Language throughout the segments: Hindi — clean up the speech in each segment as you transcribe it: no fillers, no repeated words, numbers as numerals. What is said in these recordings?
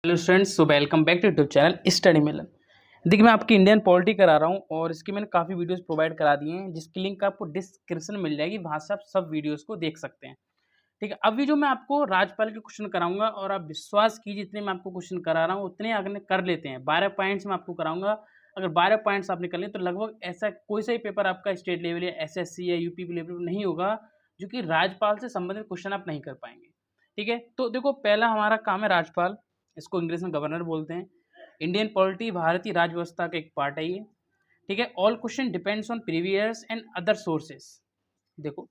Hello students, so welcome back to YouTube channel study Milan. देखिए, मैं आपकी इंडियन पॉलिटी करा रहा हूँ और इसके मैंने काफ़ी वीडियोस प्रोवाइड करा दिए हैं, जिसकी लिंक आपको डिस्क्रिप्शन में मिल जाएगी। वहाँ से आप सब वीडियोस को देख सकते हैं। ठीक है, अभी जो मैं आपको राज्यपाल के क्वेश्चन कराऊंगा, और आप विश्वास कीजिए जितने मैं आपको क्वेश्चन करा रहा हूँ उतने अगर कर लेते हैं। 12 पॉइंट्स में आपको कराऊंगा। अगर 12 पॉइंट्स आपने कर लिए तो लगभग ऐसा कोई सा ही पेपर आपका स्टेट लेवल या एसएससी या यूपी लेवल नहीं होगा जो कि राज्यपाल से संबंधित क्वेश्चन आप नहीं कर पाएंगे। ठीक है, तो देखो, पहला हमारा काम है राज्यपाल। इसको इंग्लिश में गवर्नर बोलते हैं। इंडियन पॉलिटी भारतीय राज्य व्यवस्था का एक पार्ट है ये। ठीक है, all question depends on previous and other sources. देखो,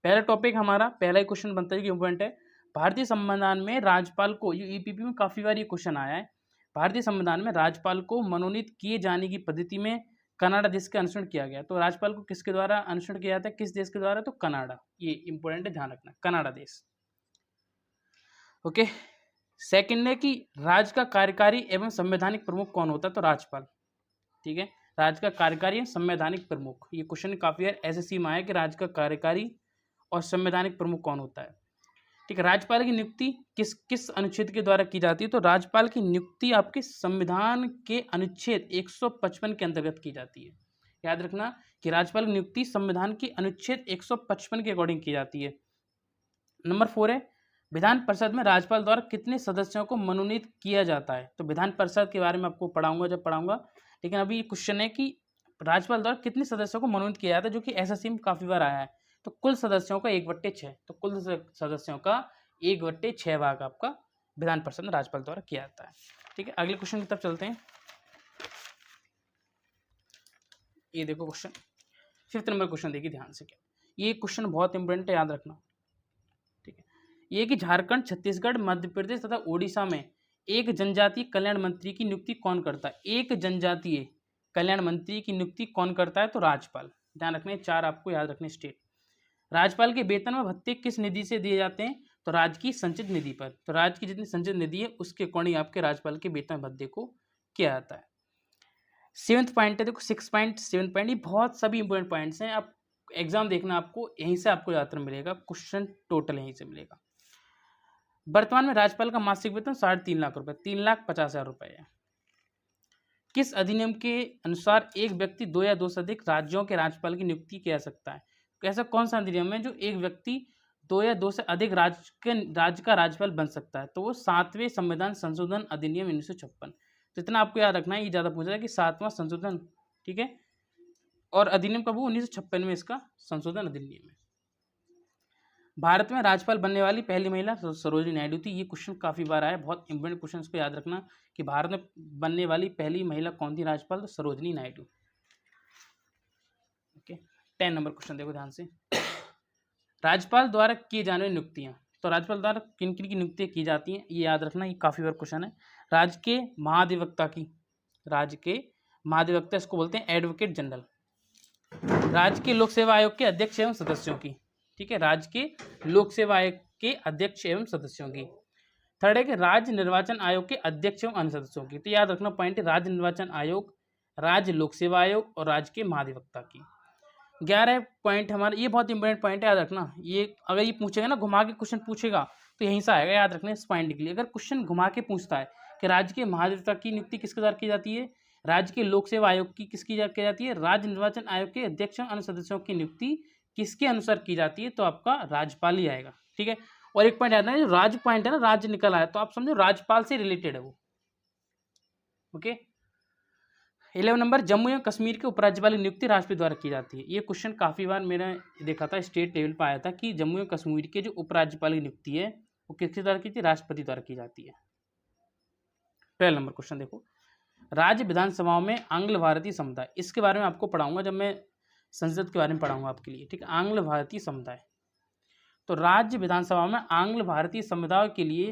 पहला टॉपिक हमारा पहला ही क्वेश्चन बनता है कि इम्पोर्टेंट है। भारतीय संविधान में राज्यपाल को, ये ईपीपी में काफी बार ये क्वेश्चन आया है, भारतीय संविधान में राज्यपाल को मनोनीत किए जाने की पद्धति में कनाडा देश का अनुसरण किया गया। तो राज्यपाल को किसके द्वारा अनुसरण किया जाता है, किस देश के द्वारा? तो कनाडा। ये इंपॉर्टेंट है, ध्यान रखना, कनाडा देश। ओके, सेकंड है कि राज्य का कार्यकारी एवं संवैधानिक प्रमुख कौन होता है? तो राज्यपाल। ठीक है, राज्य का कार्यकारी एवं संवैधानिक प्रमुख, ये क्वेश्चन काफी बार एसएससी में आया कि राज्य का कार्यकारी और संवैधानिक प्रमुख कौन होता है। ठीक है, राज्यपाल की नियुक्ति किस किस अनुच्छेद के द्वारा की जाती है? तो राज्यपाल की नियुक्ति आपके संविधान के अनुच्छेद 155 के अंतर्गत की जाती है। याद रखना कि राज्यपाल की नियुक्ति संविधान के अनुच्छेद 155 के अकॉर्डिंग की जाती है। नंबर 4 है, विधान परिषद में राज्यपाल द्वारा कितने सदस्यों को मनोनीत किया जाता है? तो विधान परिषद के बारे में आपको पढ़ाऊंगा जब पढ़ाऊंगा, लेकिन अभी क्वेश्चन है कि राज्यपाल द्वारा कितने सदस्यों को मनोनीत किया जाता है, जो कि एसएससी में काफी बार आया है। तो कुल सदस्यों का 1/6। तो कुल सदस्यों का 1/6 भाग आपका विधान परिषद में राज्यपाल द्वारा किया जाता है। ठीक है, अगले क्वेश्चन की तरफ चलते हैं। ये देखो क्वेश्चन, 5th नंबर क्वेश्चन देखिए ध्यान से। क्या ये क्वेश्चन बहुत इंपॉर्टेंट है, याद रखना। ठीक है, ये कि झारखंड, छत्तीसगढ़, मध्य प्रदेश तथा ओडिशा में एक जनजातीय कल्याण मंत्री की नियुक्ति कौन करता है? एक जनजातीय कल्याण मंत्री की नियुक्ति कौन करता है? तो राज्यपाल। ध्यान रखने, 4 आपको याद रखने स्टेट। राज्यपाल के वेतन व भत्ते किस निधि से दिए जाते हैं? तो राज्य की संचित निधि पर। तो राज्य की जितनी संचित निधि है उसके अकॉर्डिंग आपके राज्यपाल के वेतन भत्ते को किया जाता है। 7th पॉइंट है, देखो 6 पॉइंट 7 पॉइंट, ये बहुत सभी इंपॉर्टेंट पॉइंट्स हैं। आप एग्जाम देखना, आपको यहीं से आपको ज्यादातर मिलेगा क्वेश्चन, टोटल यहीं से मिलेगा। वर्तमान में राज्यपाल का मासिक वेतन 3.5 लाख रुपए, 3,50,000 रुपए है। किस अधिनियम के अनुसार एक व्यक्ति 2 या 2 से अधिक राज्यों के राज्यपाल की नियुक्ति किया सकता है? ऐसा कौन सा अधिनियम है जो एक व्यक्ति 2 या 2 से अधिक राज्य का राज्यपाल बन सकता है? तो वो 7वें संविधान संशोधन अधिनियम 1956। तो इतना आपको याद रखना है, ये ज्यादा पूछा है कि 7वां संशोधन। ठीक है, और अधिनियम कब हुआ? 1956 में इसका संशोधन अधिनियम है। भारत में राज्यपाल बनने वाली पहली महिला सरोजिनी नायडू थी। ये क्वेश्चन काफी बार आया, बहुत इंपॉर्टेंट क्वेश्चन, इसको याद रखना कि भारत में बनने वाली पहली महिला कौन थी राज्यपाल? तो Sarojini Naidu. Okay, 10 number question देखो ध्यान से। राज्यपाल द्वारा किए जाने वाली नियुक्तियां। तो राज्यपाल द्वारा किन किन की नियुक्तियां की जाती हैं, ये याद रखना, ये काफी बार क्वेश्चन है। राज्य के महाधिवक्ता की, राज्य के महाधिवक्ता इसको बोलते हैं एडवोकेट जनरल। राज्य के लोक सेवा आयोग के अध्यक्ष एवं सदस्यों की। ठीक है, राज्य के लोक सेवा आयोग के अध्यक्ष एवं सदस्यों की। थर्ड है कि राज्य निर्वाचन आयोग के अध्यक्ष एवं अन्य सदस्यों की। तो याद रखना पॉइंट है, राज्य निर्वाचन आयोग, राज्य लोक सेवा आयोग और राज्य के महाधिवक्ता की। 11 पॉइंट हमारा, ये बहुत इंपॉर्टेंट पॉइंट है, याद रखना। ये अगर ये पूछेगा ना, घुमा के क्वेश्चन पूछेगा तो यहीं से आएगा, याद रखना इस पॉइंट के लिए। अगर क्वेश्चन घुमा के पूछता है कि राज्य के महाधिवक्ता की नियुक्ति किसके द्वारा की जाती है, राज्य के लोक सेवा आयोग की किसकी की जाती है, राज्य निर्वाचन आयोग के अध्यक्ष अन्य सदस्यों की नियुक्ति किसके अनुसार की जाती है, तो आपका राज्यपाल ही आएगा। ठीक है, और एक पॉइंट याद है, जो राज्य पॉइंट है ना, राज्य निकल आया तो आप समझो राज्यपाल से रिलेटेड है वो। ओके, 11 नंबर, जम्मू एवं कश्मीर के उपराज्यपाल की नियुक्ति राष्ट्रपति द्वारा की जाती है। ये क्वेश्चन काफी बार मैंने देखा था, स्टेट लेवल पर आया था कि जम्मू एवं कश्मीर के जो उपराज्यपाल की नियुक्ति है वो किसके द्वारा की थी? राष्ट्रपति द्वारा की जाती है। 12 नंबर क्वेश्चन देखो, राज्य विधानसभाओं में आंग्ल भारतीय समुदाय, इसके बारे में आपको पढ़ाऊंगा जब मैं संसद के बारे में पढ़ाऊंगा आपके लिए। ठीक है, आंग्ल भारतीय समुदाय। तो राज्य विधानसभा में आंग्ल भारतीय समुदाय के लिए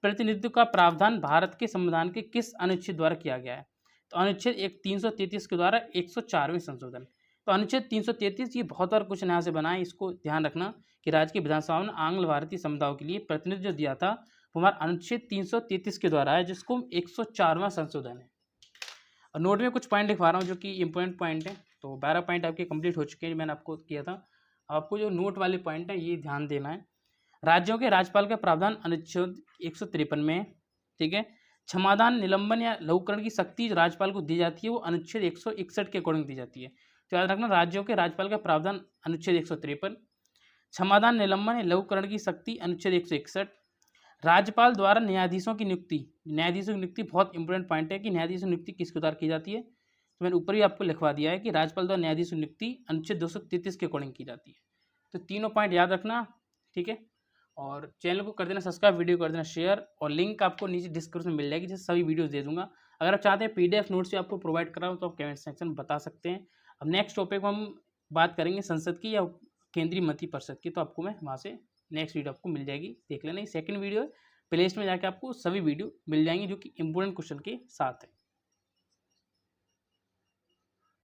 प्रतिनिधित्व का प्रावधान भारत के संविधान के किस अनुच्छेद द्वारा किया गया है? तो अनुच्छेद 333 के द्वारा 104वें संशोधन। तो अनुच्छेद 333, ये बहुत बार क्वेश्चन यहाँ से बना है, इसको ध्यान रखना कि राज्य की विधानसभा में आंग्ल भारतीय समुदाय के लिए प्रतिनिधित्व दिया था वो हमारा अनुच्छेद 333 के द्वारा है, जिसको 104वां संशोधन है। और नोट में कुछ पॉइंट लिखवा रहा हूँ जो कि इंपॉर्टेंट पॉइंट है। तो 12 पॉइंट आपके कंप्लीट हो चुके हैं, मैंने आपको किया था। आपको जो नोट वाले पॉइंट है ये ध्यान देना है। राज्यों के राज्यपाल का प्रावधान अनुच्छेद 153 में। ठीक है, क्षमादान, निलंबन या लघुकरण की शक्ति जो राज्यपाल को दी जाती है वो अनुच्छेद 161 के अकॉर्डिंग दी जाती है। तो याद रखना, राज्यों के राज्यपाल का प्रावधान अनुच्छेद 153, क्षमादान, निलंबन या लघुकरण की शक्ति अनुच्छेद 161, राज्यपाल द्वारा न्यायाधीशों की नियुक्ति। न्यायाधीशों की नियुक्ति बहुत इंपॉर्टेंट पॉइंट है कि न्यायाधीशों की नियुक्ति किसके द्वारा की जाती है। तो मैंने ऊपर ही आपको लिखवा दिया है कि राज्यपाल द्वारा न्यायाधीशों की नियुक्ति अनुच्छेद 233 के अकॉर्डिंग की जाती है। तो तीनों पॉइंट याद रखना, ठीक है। और चैनल को कर देना सब्सक्राइब, वीडियो कर देना शेयर, और लिंक आपको नीचे डिस्क्रिप्शन में मिल जाएगी, जिससे सभी वीडियोस दे दूंगा। अगर आप चाहते हैं PDF नोट्स भी आपको प्रोवाइड कराऊँ तो आप कमेंट सेक्शन में बता सकते हैं। अब नेक्स्ट टॉपिक हम बात करेंगे संसद की या केंद्रीय मंत्रिपरिषद की, तो आपको मैं वहाँ से नेक्स्ट वीडियो आपको मिल जाएगी, देख लेना। ये सेकंड वीडियो है, प्ले लिस्ट में जाकर आपको सभी वीडियो मिल जाएंगे जो कि इंपॉर्टेंट क्वेश्चन के साथ है।